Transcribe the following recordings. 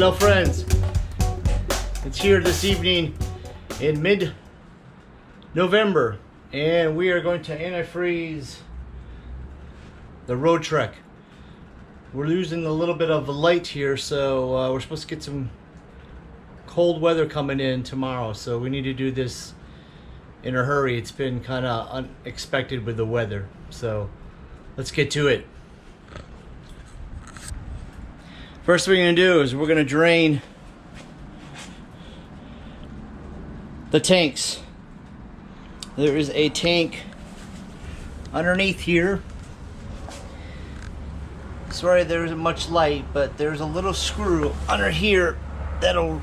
Hello friends, it's here this evening in mid-November and we are going to antifreeze the Roadtrek. We're losing a little bit of light here, so we're supposed to get some cold weather coming in tomorrow, so we need to do this in a hurry. It's been kind of unexpected with the weather, so let's get to it. First thing we're going to do is we're going to drain the tanks. There is a tank underneath here. Sorry there isn't much light, but there's a little screw under here that'll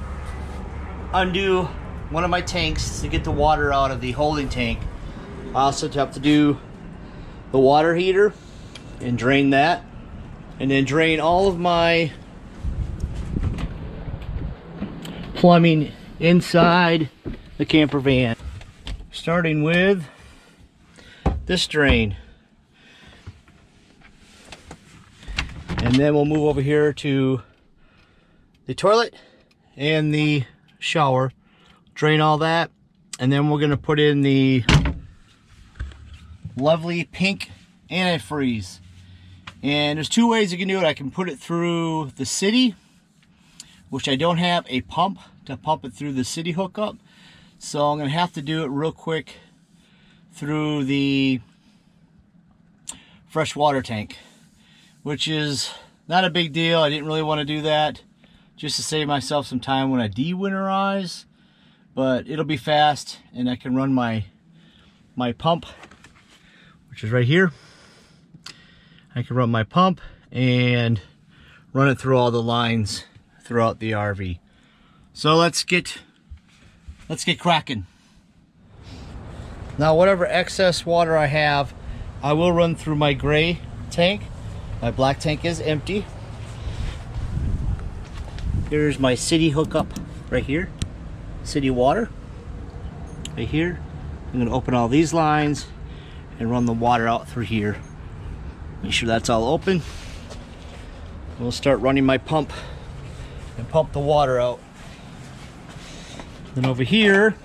undo one of my tanks to get the water out of the holding tank. I also have to do the water heater and drain that, and then drain all of my plumbing inside the camper van, starting with this drain, and then we'll move over here to the toilet and the shower, drain all that, and then we're going to put in the lovely pink antifreeze. And there's two ways you can do it. I can put it through the city, which I don't have a pump to pump it through the city hookup, so I'm going to have to do it real quick through the fresh water tank, which is not a big deal. I didn't really want to do that just to save myself some time when I de-winterize, but it'll be fast and I can run my pump, which is right here. I can run my pump and run it through all the lines throughout the RV. So let's get cracking. Now whatever excess water I have, I will run through my gray tank. My black tank is empty. Here's my city hookup right here. City water right here. I'm gonna open all these lines and run the water out through here. Make sure that's all open. We'll start running my pump and pump the water out. Then over here,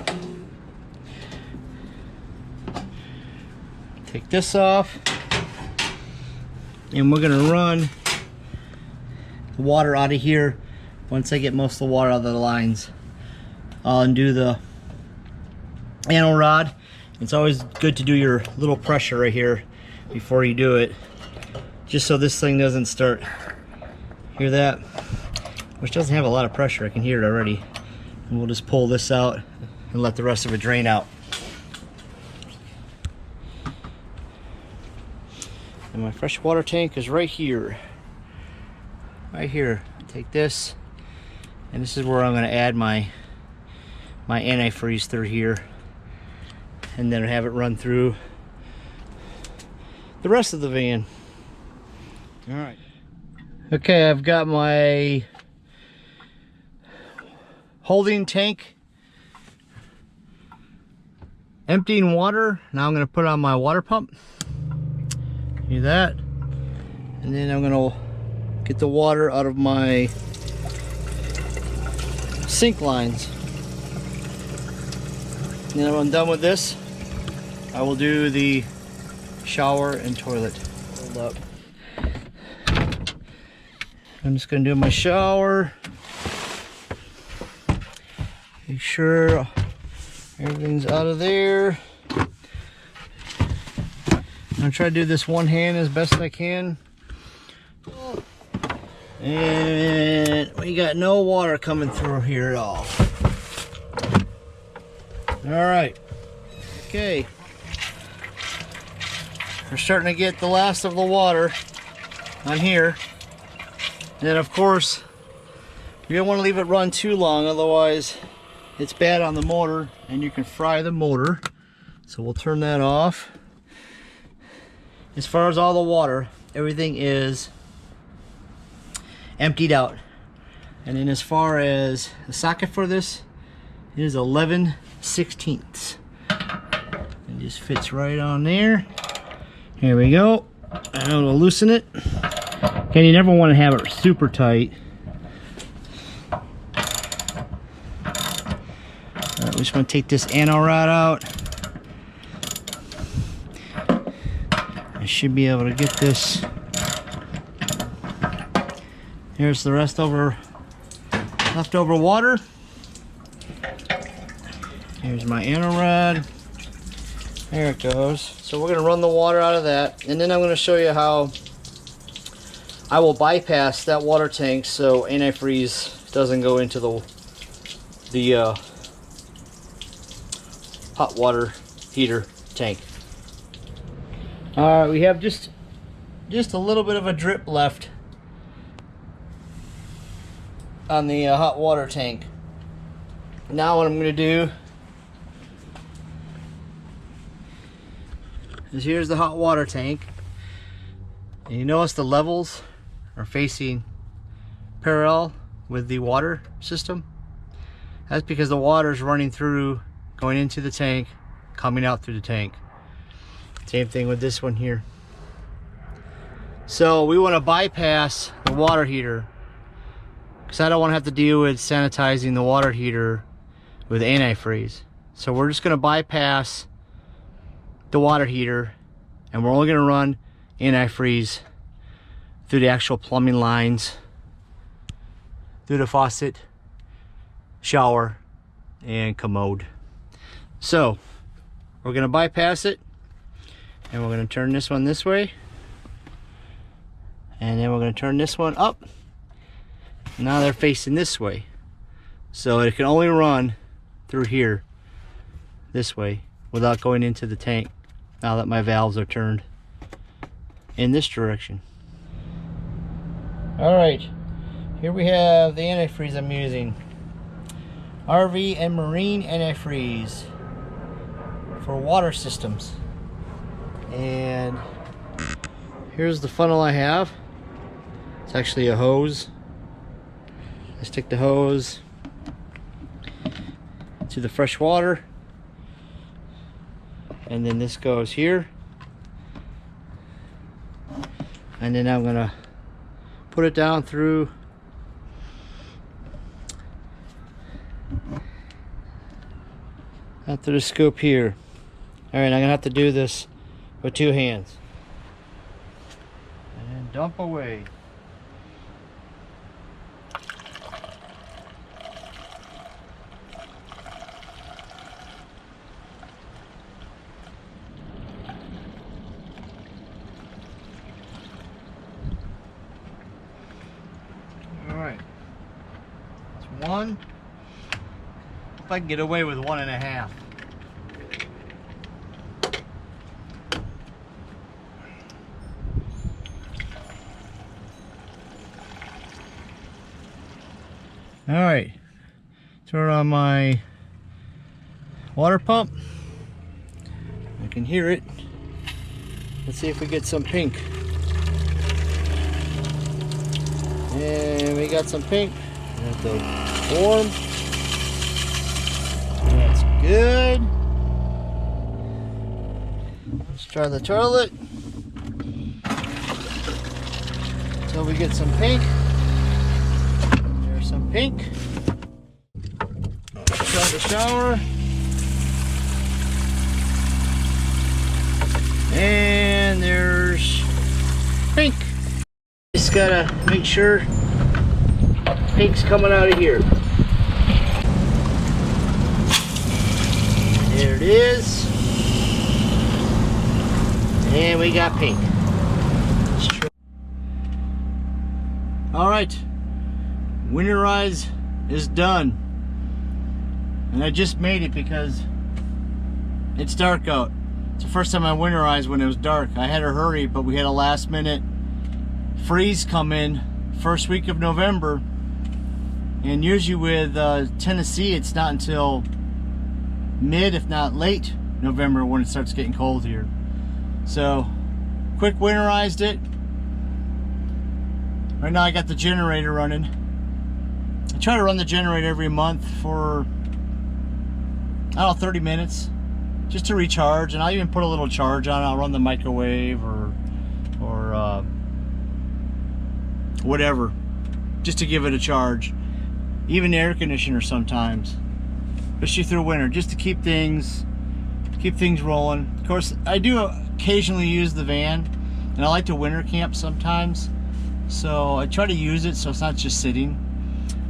take this off, and we're gonna run the water out of here. Once I get most of the water out of the lines, I'll undo the anal rod. It's always good to do your little pressure right here before you do it, just so this thing doesn't start. Hear that? Which doesn't have a lot of pressure. I can hear it already. And we'll just pull this out and let the rest of it drain out. And my fresh water tank is right here. Right here. Take this, and this is where I'm going to add my antifreeze through here, and then have it run through the rest of the van. All right. Okay, I've got my holding tank emptying water. Now I'm going to put on my water pump. Do that, and then I'm going to get the water out of my sink lines. And then when I'm done with this, I will do the shower and toilet. Hold up. I'm just going to do my shower. Make sure everything's out of there. I'm going to try to do this one hand as best I can. And we got no water coming through here at all. Alright. Okay. We're starting to get the last of the water on here. And then of course, you don't want to leave it run too long, otherwise it's bad on the motor and you can fry the motor. So we'll turn that off. As far as all the water, everything is emptied out. And then as far as the socket for this, it is 11/16. It just fits right on there. Here we go. I'm gonna loosen it. And you never want to have it super tight. we just want to take this anno rod out. I should be able to get this. Here's the leftover water. Here's my anno rod. There it goes. So we're going to run the water out of that, and then I'm going to show you how I will bypass that water tank so antifreeze doesn't go into the hot water heater tank. Alright, we have just a little bit of a drip left on the hot water tank. Now what I'm going to do is, here's the hot water tank, and you notice the levels are facing parallel with the water system. That's because the water is running through, going into the tank, coming out through the tank. Same thing with this one here. So we want to bypass the water heater, because I don't want to have to deal with sanitizing the water heater with antifreeze. So we're just going to bypass the water heater, and we're only going to run antifreeze through the actual plumbing lines, through the faucet, shower, and commode. So we're going to bypass it, and we're going to turn this one this way, and then we're going to turn this one up. Now they're facing this way, so it can only run through here this way without going into the tank, now that my valves are turned in this direction. Alright, here we have the antifreeze I'm using. RV and marine antifreeze for water systems. And here's the funnel I have. It's actually a hose. I stick the hose to the fresh water, and then this goes here, and then I'm gonna put it down through the scoop here. Alright, I'm gonna have to do this with two hands, and then dump away. Alright, that's one. If I can get away with 1.5. Alright, turn on my water pump. I can hear it. Let's see if we get some pink. And we got some pink. Got the warm. That's good. Let's try the toilet until we get some pink. There's some pink. Try the shower. And there's pink. Just gotta make sure pink's coming out of here. There it is. And we got pink. Alright, Winterize is done. And I just made it because it's dark out. It's the first time I winterized when it was dark. I had to hurry, but we had a last minute freeze come in first week of November. And usually with Tennessee, it's not until mid, if not late November, when it starts getting cold here. So, quick winterized it. Right now I got the generator running. I try to run the generator every month for, I don't know, 30 minutes. Just to recharge, and I'll even put a little charge on it. I'll run the microwave or whatever, just to give it a charge. Even the air conditioner sometimes. especially through winter, just to keep things rolling. Of course, I do occasionally use the van, and I like to winter camp sometimes, so I try to use it so it's not just sitting.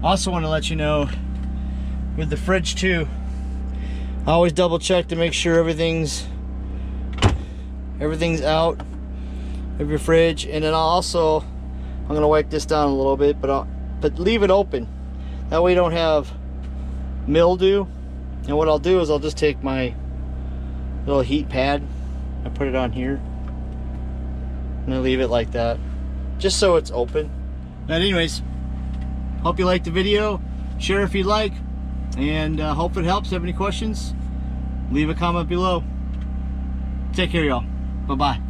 I also want to let you know with the fridge too, I always double check to make sure everything's out of your fridge. And then I'm gonna wipe this down a little bit, but leave it open. That way you don't have mildew. And what I'll do is I'll just take my little heat pad, I put it on here, and I leave it like that, just so it's open. But anyways, hope you liked the video. Share if you like, and hope it helps. Have any questions, leave a comment below. Take care, y'all. Bye-bye.